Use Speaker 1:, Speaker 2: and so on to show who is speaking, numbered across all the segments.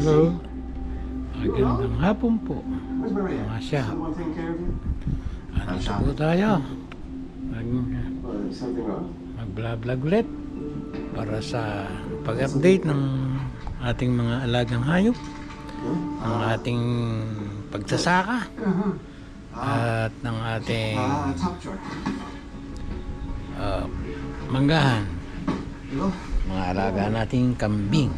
Speaker 1: Hello. Magandang hapon po. Mga siya. Andito po tayo. Mag-vlog ulit para sa pag-update ng ating mga alagang hayop, ng ating pagsasaka at ng ating manggahan, mga alaga nating kambing.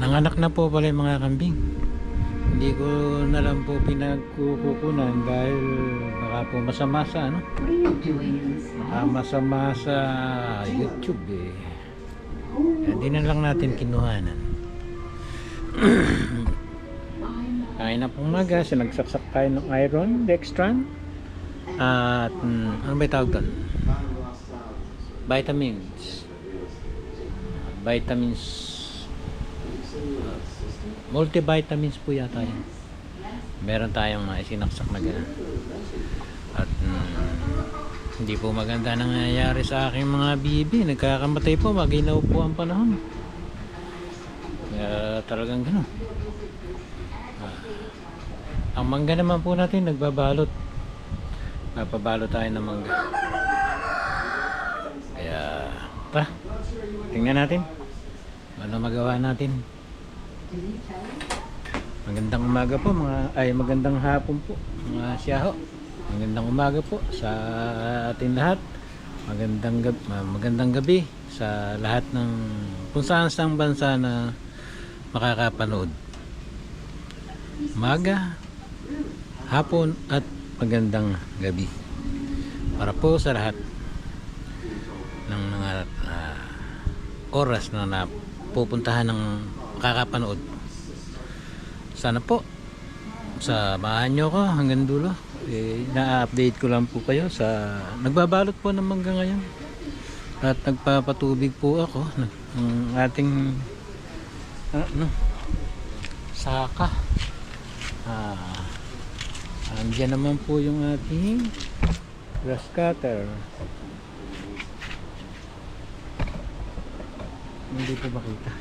Speaker 1: Nanganak na po pala yung mga kambing. Hindi ko na lang po pinagkukunan dahil baka po masama sa masama sa YouTube eh. Hindi na lang natin kinuhanan. Kain na pong maga, sinagsaksak tayo ng iron, dextran at ano ba tawag doon? Vitamins, multivitamins po yata yun. Meron tayong isinaksak na gano'n. At hindi po maganda nangyayari sa aking mga bibi. Nagkakamatay po, maginaw po ang panahon. Talagang gano'n. Ang mangga naman po natin nagbabalot. Napabalot tayo ng mangga. Kaya tara, tingnan natin ano magawa natin. Magandang umaga po magandang hapon po mga siyaho. Magandang umaga po sa ating lahat. Magandang gabi sa lahat ng kung saan sang bansa na makakapanood. Umaga, hapon at magandang gabi para po sa lahat ng mga oras na napupuntahan ng makakapanood. Sana po samahan nyo ko hanggang dulo. Na-update ko lang po kayo sa nagbabalot po ng mangga ngayon at nagpapatubig po ako ng ating saka. Andiyan naman po yung ating grass cutter. Hindi po makita.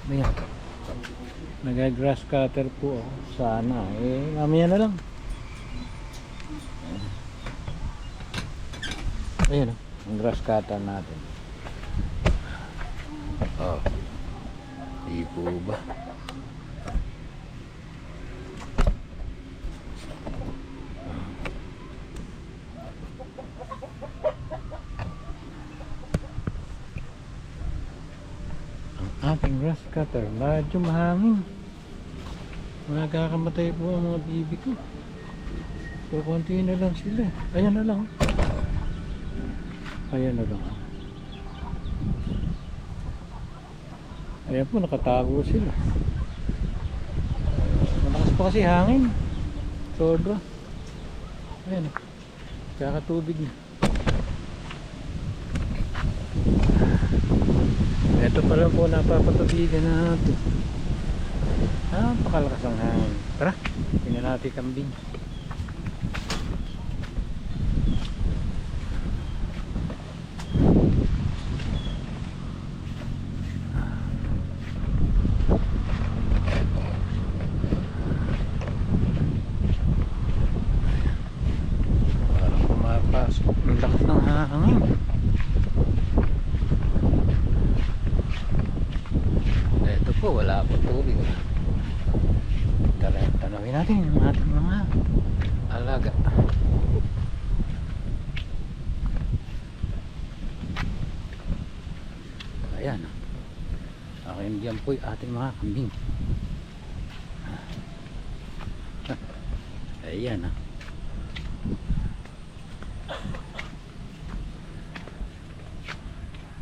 Speaker 1: Ayan. Nag-grass cutter po ako. Sana. Mamaya na lang. Ayan o. Ang grass cutter natin. Di po ba? Ating grass cutter, medyo mahangin. Magkakamatay po ang mga bibi ko. So konti na lang sila. Ayan na lang. Ayan na lang. Ayan po, nakatago sila. Malakas pa kasi hangin. Sobra. Ayan. Kakatubig na. Ito pala po napapatubigan natin. Napakalakas ang hangin. Tara, tingnan natin kambing. Parang pumapasok. Ang lakas ng hangin. Wala po tubig. Tanawin natin yung ating mga alaga. Ayan. Akin diyan po yung ating mga kambing. Ayan.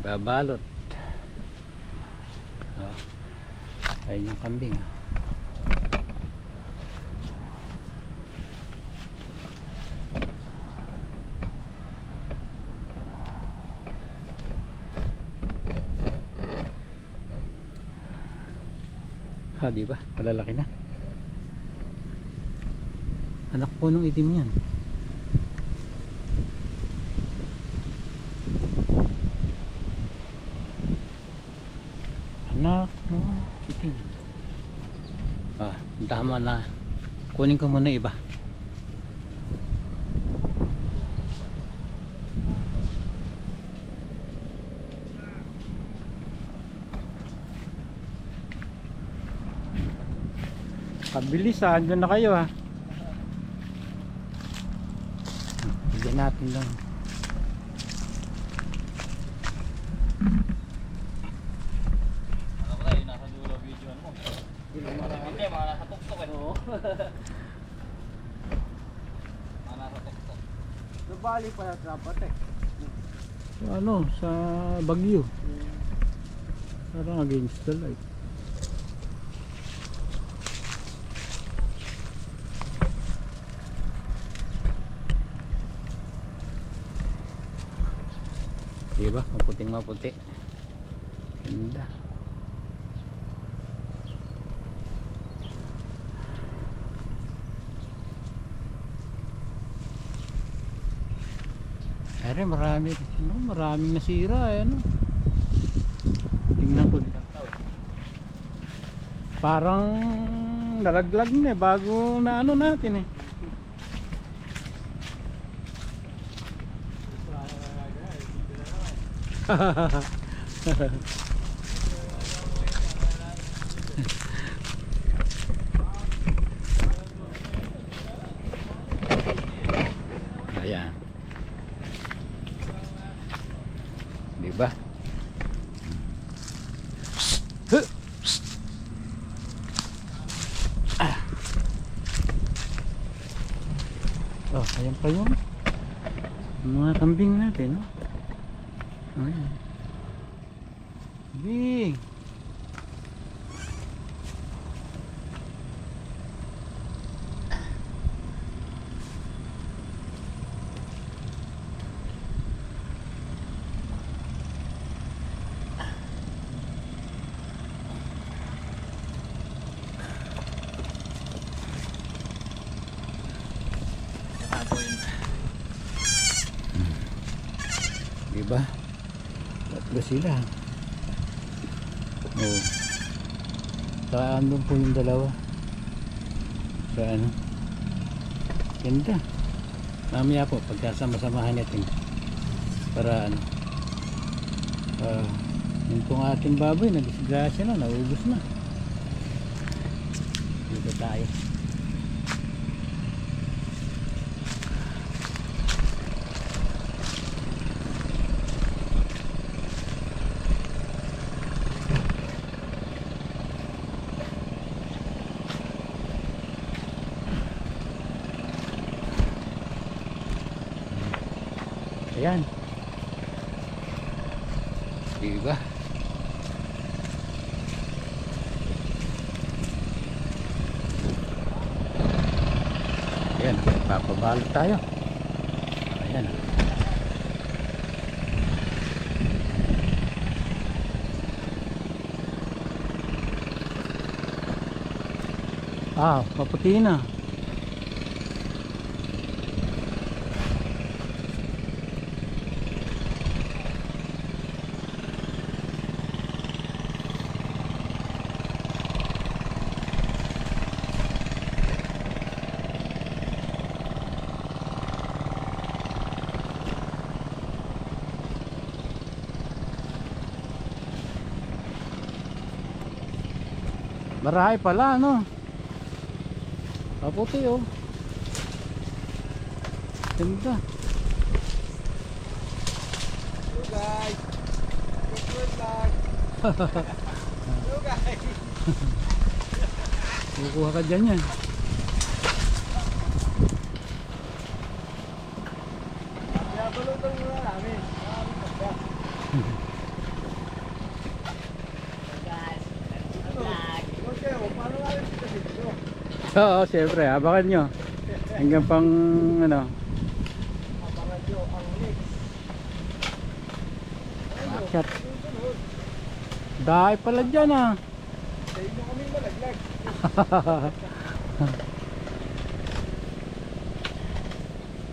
Speaker 1: Babalot. Ayun yung kambing. Di ba? Malalaki na. Anak po nung itim yan. Tama na. Kunin ko muna iba. Kabilis ha, andun na kayo ha. Bigyan natin lang.
Speaker 2: Ano ba tayo, nasa dulo video mo? Hindi, mga nasa tuktok eh. Oo. Mga nasa tuktok.
Speaker 3: Nabali pala dapat eh.
Speaker 1: Ano, sa Baguio. Parang against the light. Diba? Maputing maputi. Ganda. Are, maraming nasira eh, ano. Tingnan ko. Parang nalaglag na eh, bago na ano natin eh. Ayan. Diba? Oh, ayan pa yung mga kambing natin, no? Ayan. Kambing. Diba? Tatlo sila. Oh. Saka andun po yung dalawa. Sa ano? Ganda. Mamaya po pagkasama-samahan natin. Para ano? Yung pong ating baboy nag-disgrasya na, naubos na. Dito tayo. Ayan. Diba? Ayan, papabalot tayo. Ayan. Ah, maputi na. Marahay pala, no? Maputi, oh. Ganda.
Speaker 3: Hello guys. Good vlog. Hello guys.
Speaker 1: Kukuha ka dyan yan.
Speaker 3: Pinabalutang muna namin. Okay, paano namin dito dito?
Speaker 1: Oo, siyempre, abangan nyo. Hanggang pang, ano,
Speaker 3: Abangan nyo ang next.
Speaker 1: akyat. Dahil pala dyan, ah.
Speaker 3: Sa inyo kami malaglag.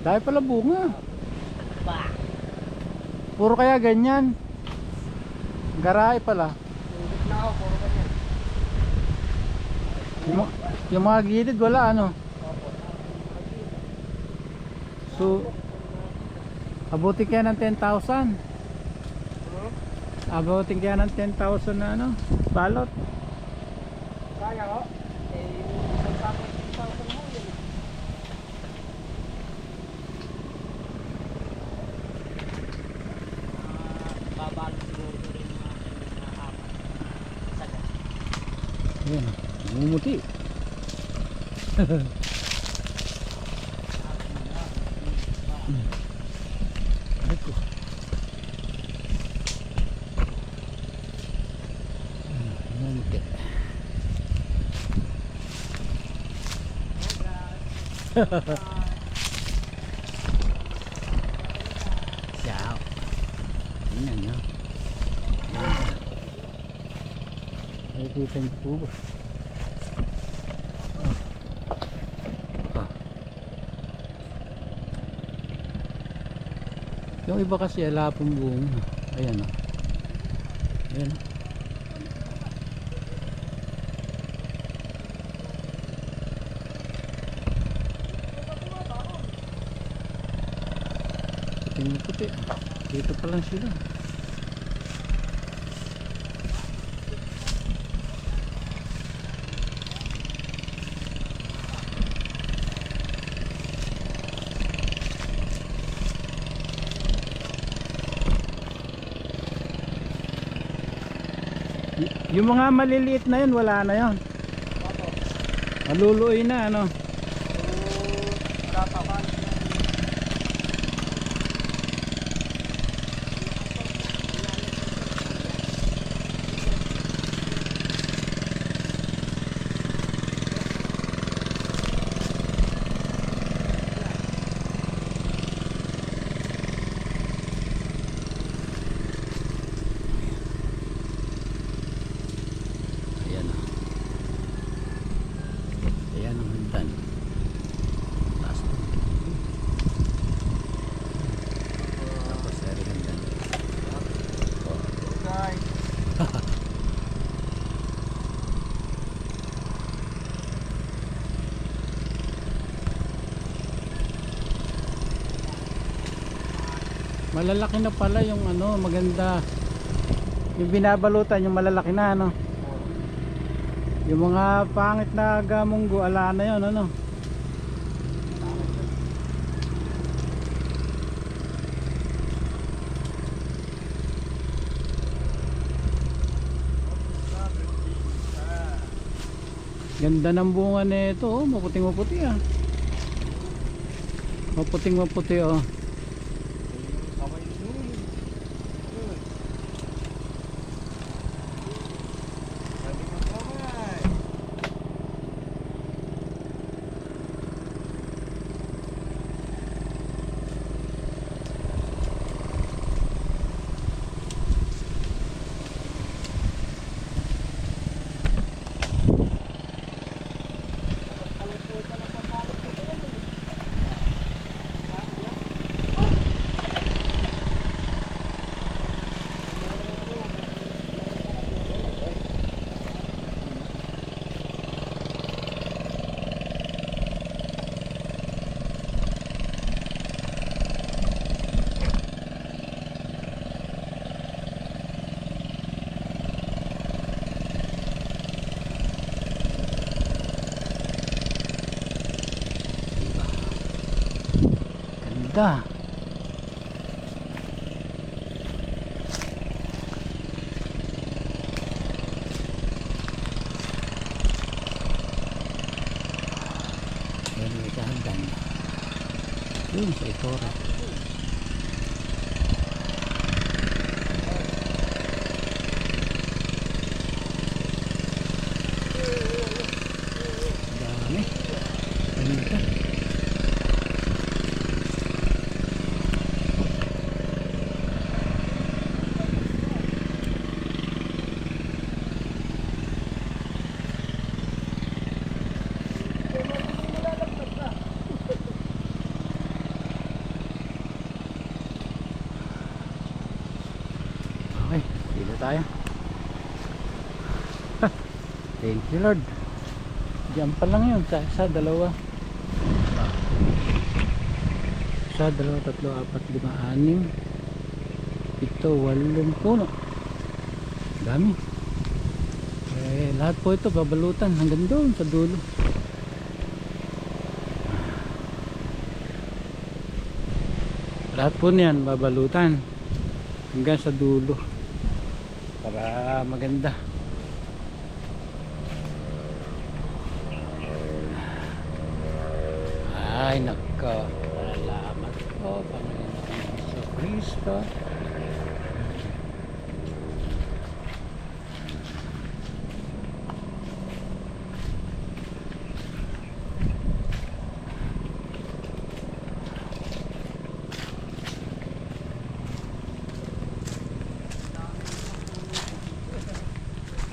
Speaker 1: Dahil pala bunga. Puro kaya ganyan. Garay pala.
Speaker 3: Ulit na ako, puro ganyan.
Speaker 1: Yung mga gilid wala ano. So abutin kaya ng 10,000. Abutin kaya ng 10,000 na ano, balot.
Speaker 3: Kaya ko? Isang sako 10,000 mo yun.
Speaker 2: Babalot siguro rin mga apat. Sagat.
Speaker 1: Ayan, namumuti. Ay ko. Namumuti. Ciao. Tingnan nyo. Nakikita niyo po ba? Yung iba kasi ala pong buong. Ayan o. Ayan o. Puting na puti. Dito pa lang sila. Yung mga maliliit na yun, wala na yun. Maluluoy na ano. Ayan o. Ayan ang hagdan. Taas na. Tapos ay hagdan.
Speaker 3: Guys.
Speaker 1: Malalaki na pala yung ano, maganda. Yung binabalutan, yung malalaki na ano. Yung mga pangit na gamunggo, ala na yun ano. Ganda ng bunga nito, oh, maputing maputi ah. Maputing maputi oh. Ganda. Ayan may kahagdan. Yun sa Itora. Dami. Ganda. Okay, dito tayo. Thank you Lord. Yan pa lang yun. Isa, dalawa. Isa, dalawa, tatlo, apat, lima, anim, pito, 8 puno. Dami. Lahat po ito babalutan hanggang doon sa dulo. Lahat po niyan babalutan hanggang sa dulo para maganda. Ay nako, salamat po Panginoon sa Kristo.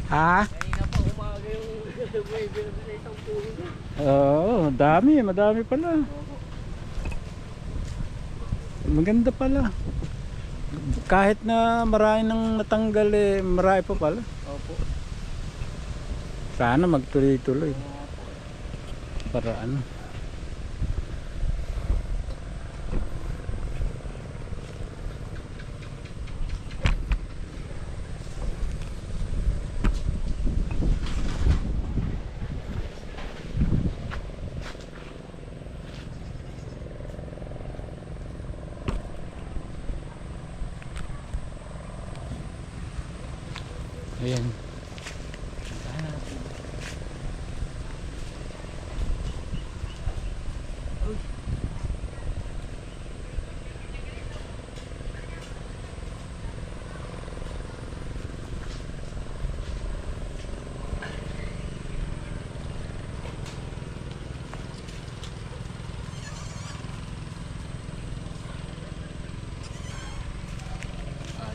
Speaker 1: Ha?
Speaker 3: Kanina pa umaga yung may bill na isang puno na.
Speaker 1: Oo, madami pala. Maganda pala. Kahit na marami nang natanggal marami pa pala.
Speaker 3: Opo.
Speaker 1: Sana magtuloy-tuloy. Para ano. Ayan.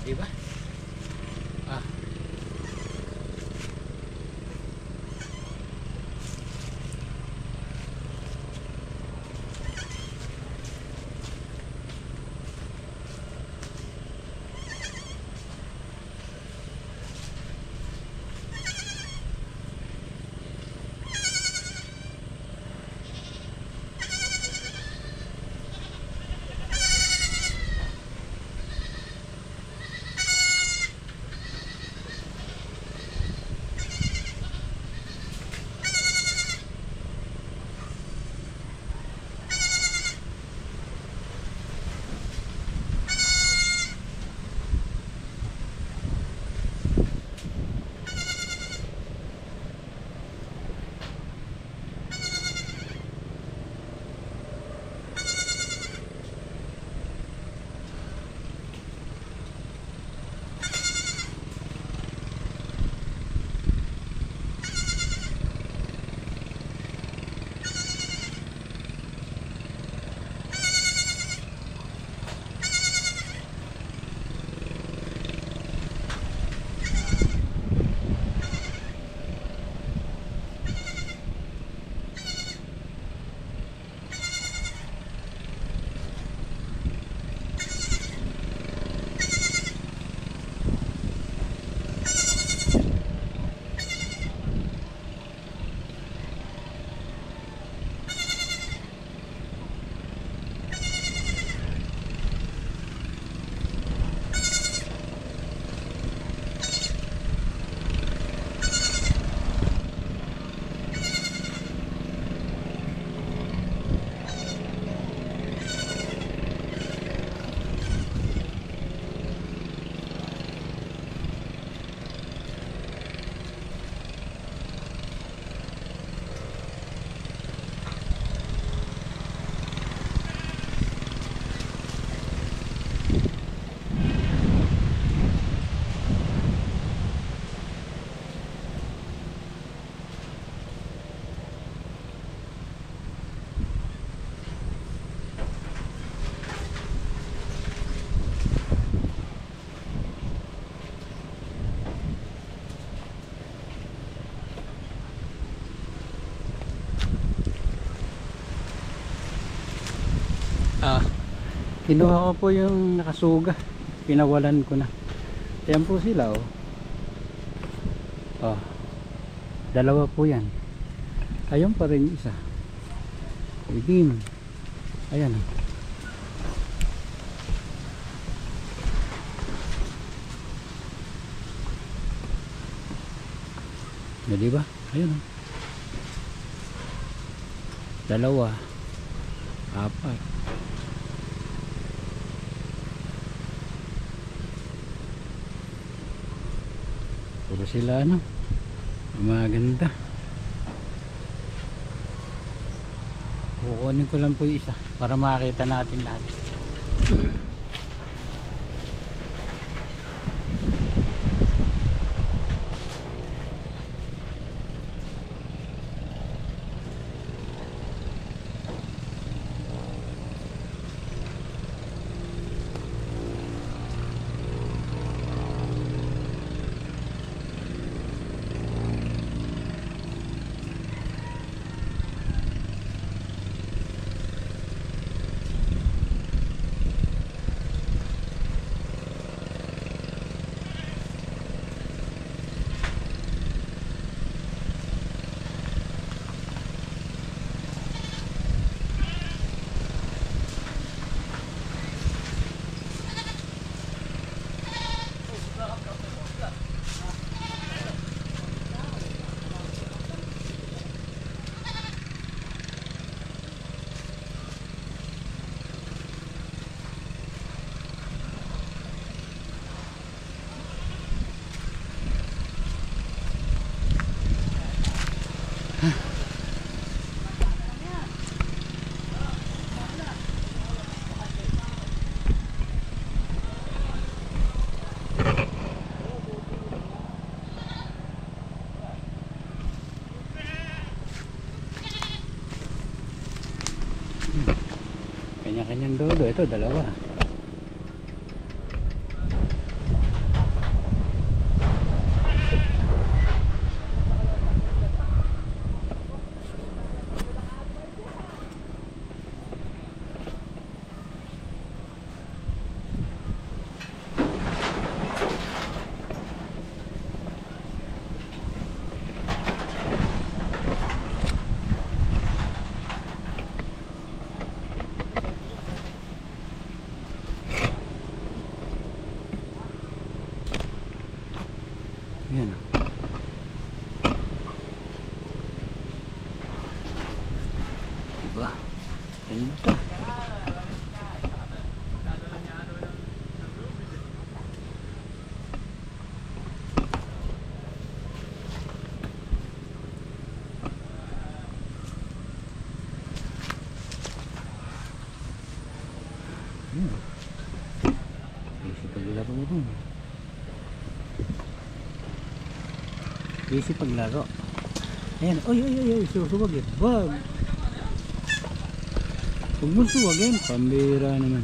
Speaker 1: Di ba? Kinuha ko po yung nakasuga, pinawalan ko na. Ayan po sila dalawa po yan. Ayun pa rin yung isa. Itim. Ayan. Na diba? Ayun. Dalawa. Apat. Puro sila ano. Maganda. Kukunin ko lang po yung isa para makita natin lahat. Kanya-kanyang dodo. Ito, dalawa. Yan. Diba? Ganda. Easy paglaro mo dun. Easy paglaro. Ayan. Oy, oy, oy, oy. Susuwag yan. Wag. Huwag mo suwag yan. Pambira naman.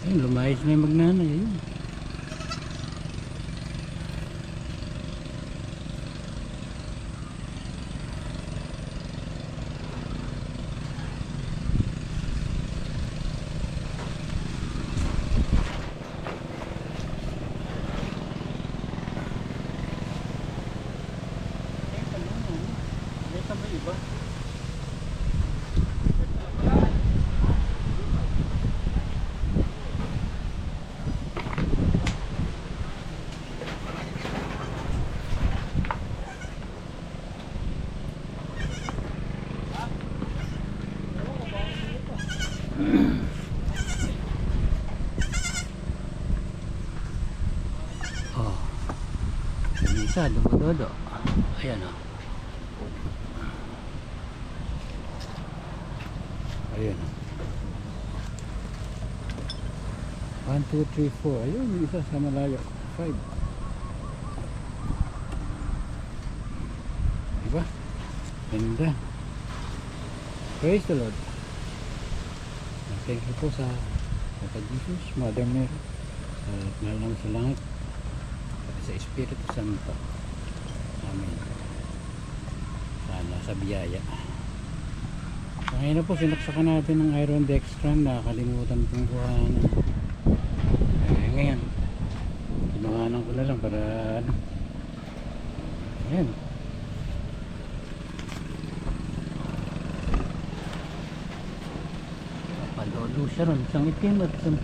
Speaker 1: Ayun, lumayas na yung magnanay. Ayun. Oh, yung isa dumododo. Ayan o. Ayan o. 1, 2, 3, 4. Ayun, yung isa sa malayo. 5. Diba? Ganda. Praise the Lord. Thank you po sa Papa Jesus, Mother Mary, sa nalang sa langit, at sa Espiritu Santo. Amen. Sana sa biyaya. Ngayon na po, sinaksakan natin ng Iron Dextran. Nakakalimutan kong kuhaan. Ngayon, kinuhanan ko na lang para ano. Ayan. Palolo siya ron. Isang itim at isang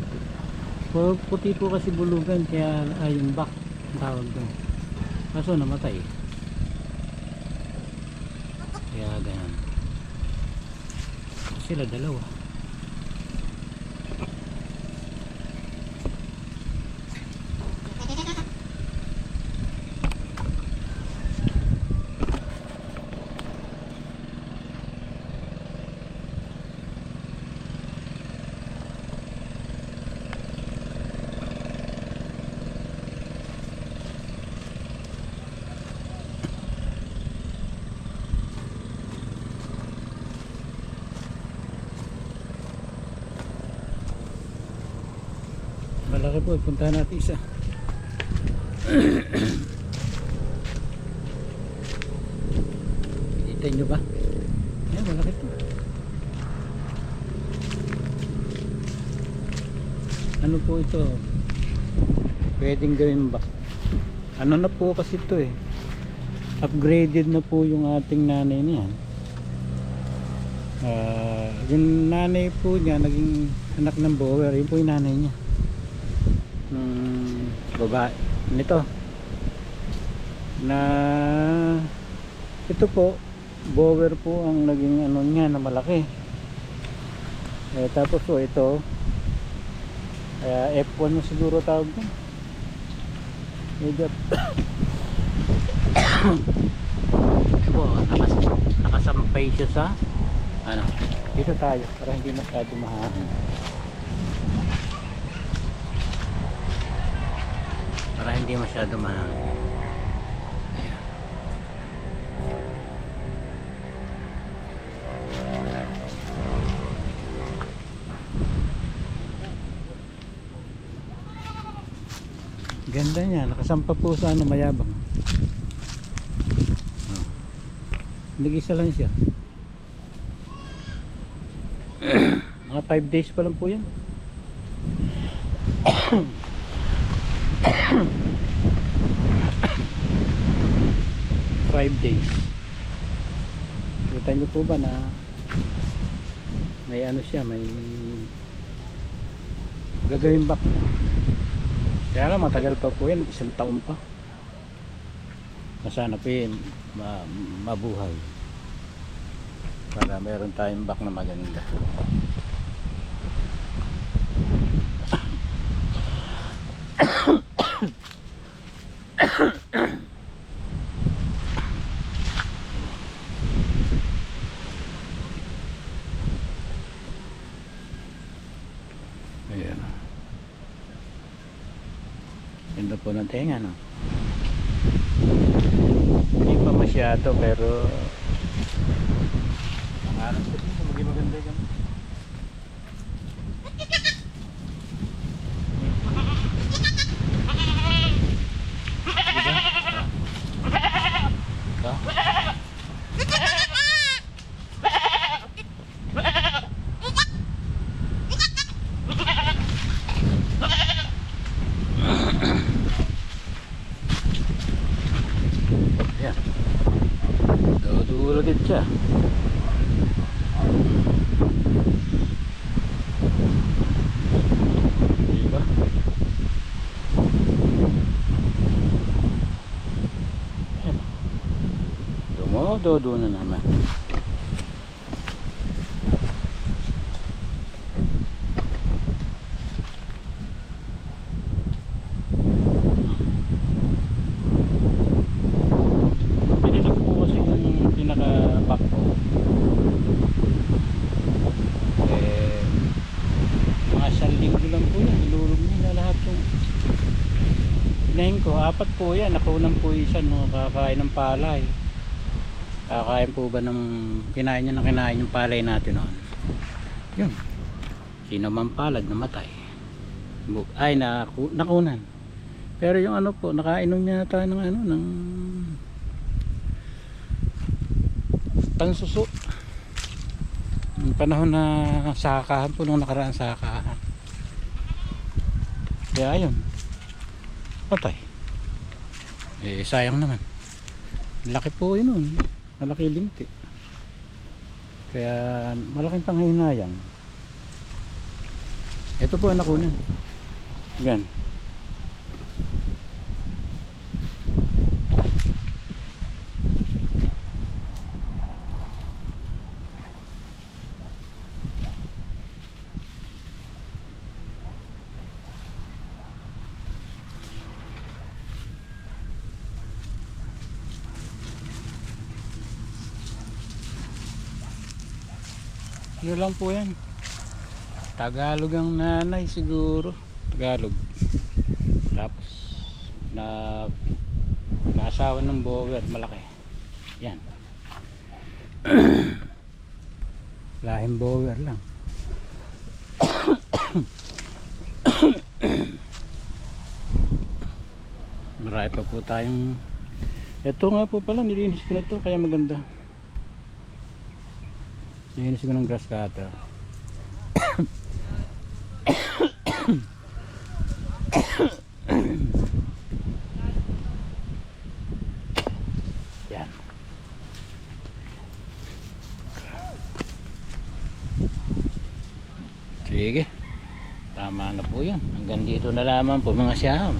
Speaker 1: puti po kasi bulugan. Kaya yung back ang tawag doon. Kaso namatay. Kaya ganyan. Sila dalawa. Malaki po, puntahan natin isa. Kita nyo ba? Ayan, malaki po. Ano po ito? Pwedeng gawin ba? Ano na po kasi ito eh. Upgraded na po yung ating nanay niyan. Yung nanay po niya, naging anak ng bower. Yun po yung nanay niya. Babae nito na ito po bower po ang naging ano niya na malaki tapos po ito F1 mo siguro tawag din medyo po nakasampay siya sa ano dito tayo para hindi masyado mahangin para hindi masyado mahangin. Ganda niya, nakasampa po sa ano, mayabang. Nag-isa lang siya. Mga 5 days pa lang po yan. 5 days. Kita nyo po ba na may ano siya, may gagawin back. Kaya lang matagal pa po yan, 1 taon pa. Sana po yun mabuhay para meron tayong back na maganda. Ayan. Ganda po ng tenga, no? Hindi pa masyado pero pangarap ko din maging maganda yan. Dudulogit siya. Diba? Dumododo na naman. Hinahin ko, 4 po yan. Nakunan po isa no, kakain ng palay. Kakain po ba ng kinain niya ng kinain yung palay natin noon? Yun. Sino man palad namatay. Ay nakunan. Pero yung ano po, nakainom niya tayo ng ano ng pansuso. Yung panahon na sakahan po nung nakaraan sakahan. Kaya ayun. Patay. Eh sayang naman. Laki po yun nun. Malaki binti. Kaya malaking panghihinayang. Ito po ang nakunan. Yan. Ano lang po yan. Tagalog ang nanay siguro. Tagalog. Tapos naasawa ng bower malaki. Yan. Lahing bower lang. Marami pa po tayong ito nga po pala nilinis ko na to kaya maganda. Nilinis ko ng grass cutter. Yan. Sige. Tama na po yan. Hanggang dito na lamang po mga siya.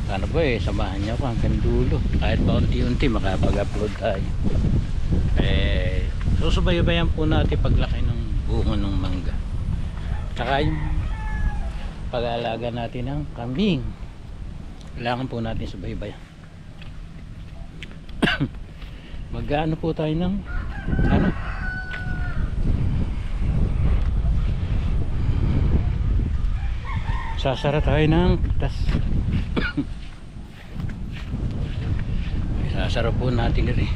Speaker 1: Sana po samahan niyo ako hanggang dulo. Kahit pa unti-unti makapag-upload tayo. Susubaybayan po natin paglaki ng bunga ng mangga. Tsaka yung pag-aalaga natin ng kambing. Kailangan po natin subaybayan. Mag-ano po tayo ng sasara tayo ng tas. Sasara po natin rin.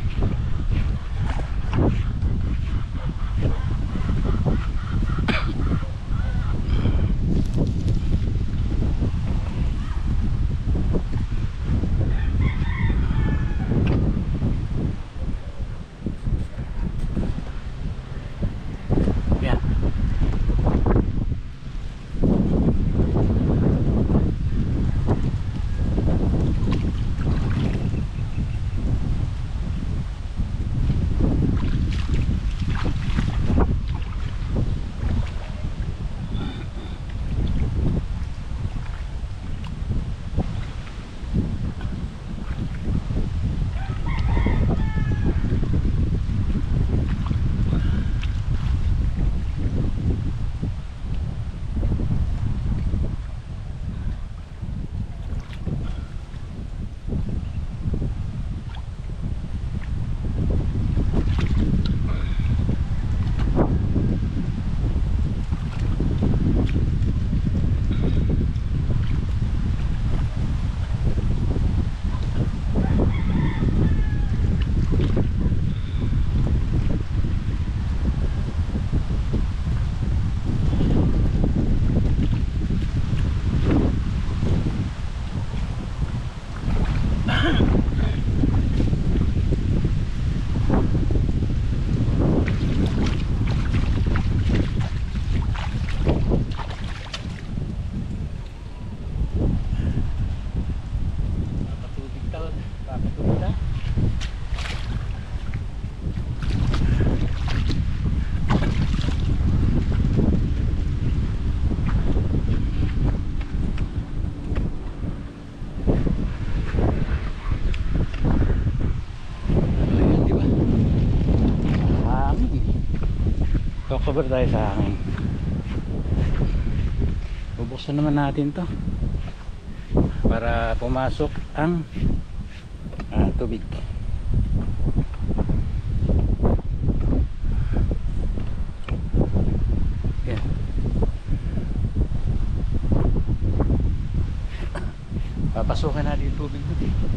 Speaker 1: Cover tayo sa hangin. Bubuksan naman natin to para pumasok ang tubig. Yan. Papasukin natin yung tubig dito.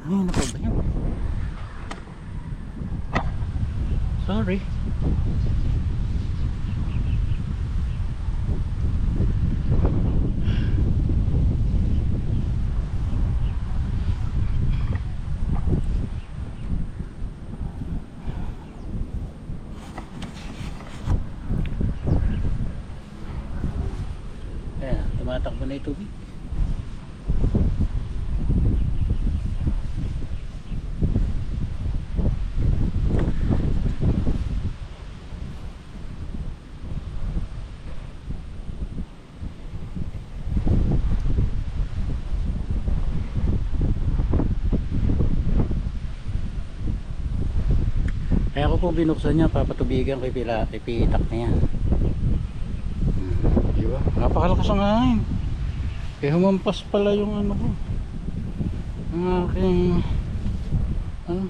Speaker 1: Ay, ano pa ba yun? Sorry. Ayan, tumatakbo na yung tubig. Kaya ako po binuksan niya, papatubigan ko ipitak na yan. Di ba? Napakalakas ang hangin. Kaya humampas pala yung ano ko. Ang aking ano?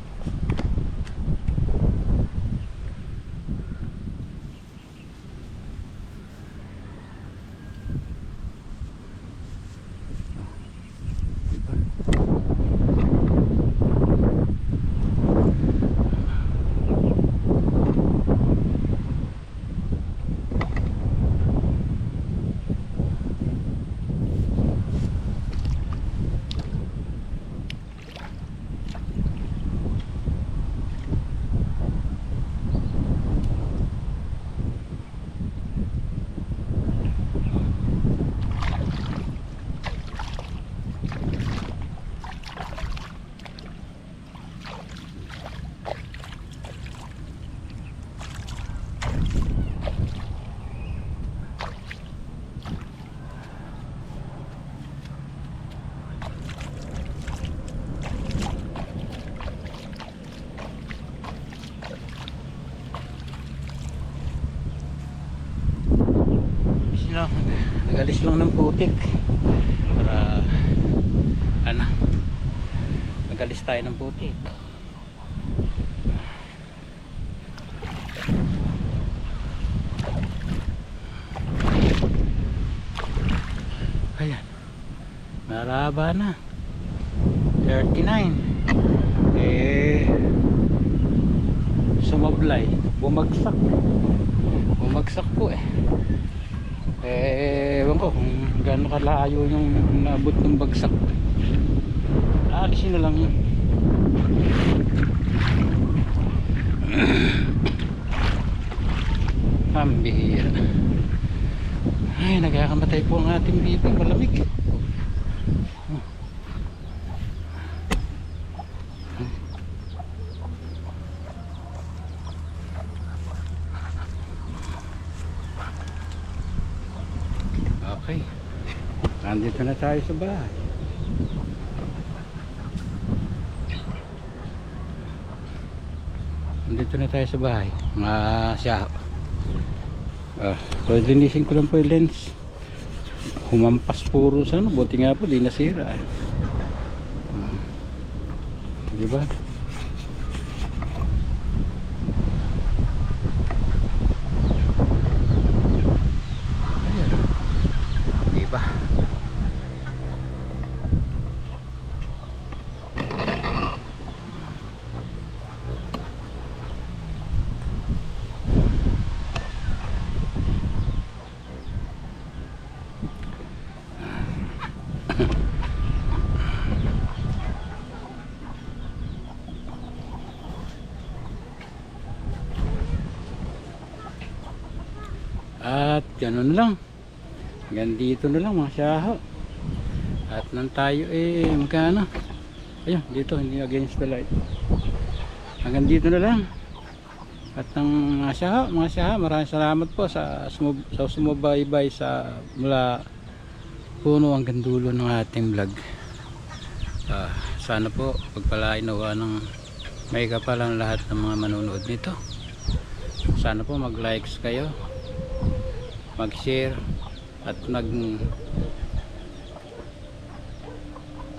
Speaker 1: Nagalis lang ng putik para ano, nagalis tayo ng putik. Ayan, maraba na 39 sumablay, bumagsak po ewan ko kung gaano kalayo yung nabot ng bagsak. Aalisin na lang yun. Pambihira. Ay, nagkakamatay po ang ating bibi, malamig. Okay, nandito na tayo sa bahay. Dito na tayo sa bahay. Siya. So linisin ko lang po yung lens. Humampas puro sa ano. Buti nga po, di nasira. Diba? Ayan. Diba? At gano'n na lang. Hanggang dito na lang mga siyaho. At nang tayo magkano? Ayun, dito hindi against the light. Hanggang dito na lang. At ng mga siyaho, maraming salamat po sa sumubaybay sa mula puno hanggang dulo ng ating vlog. Sana po pagpalain nawa ng may kapalang lahat ng mga manonood nito. Sana po mag-likes kayo, mag-share at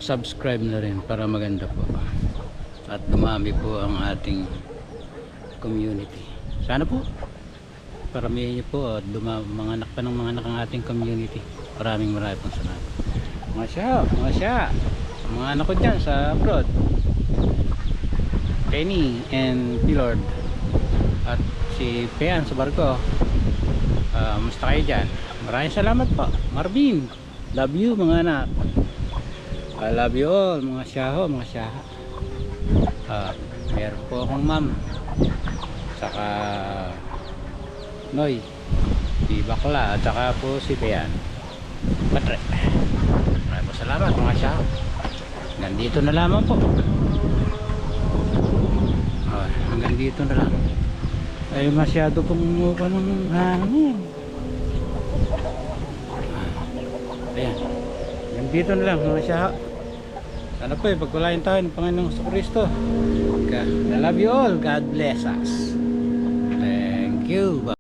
Speaker 1: subscribe na rin para maganda po at dumami po ang ating community. Sana po paramihin niyo po at mga anak pa ng mga anak ang ating community. Maraming pong salamat mga anak ko dyan sa abroad, Penny and Pilord at si Pean sa barko. Musta kayo dyan? Maraming salamat po Marvin, love you mga anak. I love you all mga siyaho, mga siyaha. Meron po akong ma'am saka Noy, si Bakla at saka po si Pean Patre. Maraming po salamat mga siyaho. Nandito na lamang po. Hanggang dito na lang. Ay masyado pong mukha ng hangin. Ayan. Nandito na lang mga siya. Sana po pagpalain tayo ng Panginoong Jesucristo. I love you all. God bless us. Thank you. Bye.